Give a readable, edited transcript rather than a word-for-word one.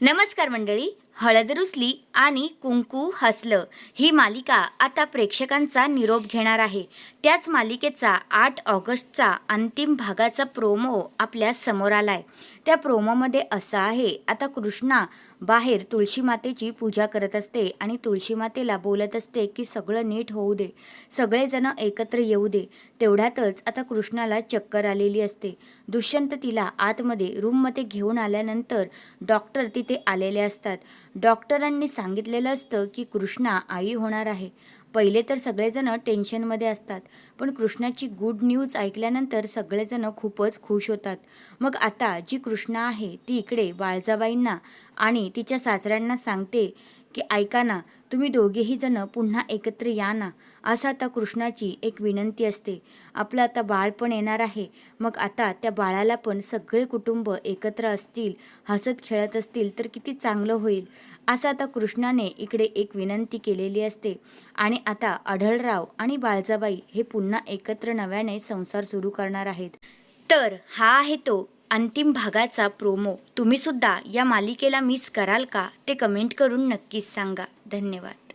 नमस्कार मंडळी. हळद रुसली आणि कुंकू हसलं ही मालिका आता प्रेक्षकांचा निरोप घेणार आहे. त्याच मालिकेचा 8 ऑगस्टचा अंतिम भागाचा प्रोमो आपल्या समोर आलाय. त्या प्रोमोमध्ये असा आहे, आता कृष्णा बाहेर तुळशी मातेची पूजा करत असते आणि तुळशी मातेला बोलत असते की सगळं नीट होऊ दे, सगळेजण एकत्र येऊ दे. तेवढ्यातच आता कृष्णाला चक्कर आलेली असते. दुष्यंत तिला आतमध्ये रूममध्ये घेऊन आल्यानंतर डॉक्टर तिथे आलेले असतात. डॉक्टरांनी सांगितलेलं असतं की कृष्णा आई होणार आहे. पहिले तर सगळेजण टेन्शनमध्ये असतात, पण कृष्णाची गुड न्यूज ऐकल्यानंतर सगळेजण खूपच खुश होतात. मग आता जी कृष्णा आहे ती इकडे बाळजाबाईंना आणि तिच्या सासऱ्यांना सांगते की ऐका ना, तुम्ही दोघेही जण पुन्हा एकत्र या ना. असं आता कृष्णाची एक विनंती असते. आपलं आता बाळ पण येणार आहे, मग आता त्या बाळाला पण सगळे कुटुंब एकत्र असतील, हसत खेळत असतील तर किती चांगलं होईल. असं आता कृष्णाने इकडे एक विनंती केलेली असते. आणि आता आढळराव आणि बाळजाबाई हे पुन्हा एकत्र नव्याने संसार सुरू करणार आहेत. तर हा आहे तो अंतिम भागाचा प्रोमो. तुम्ही सुद्धा या मालिकेला मिस कराल का ते कमेंट करून नक्कीच सांगा. धन्यवाद.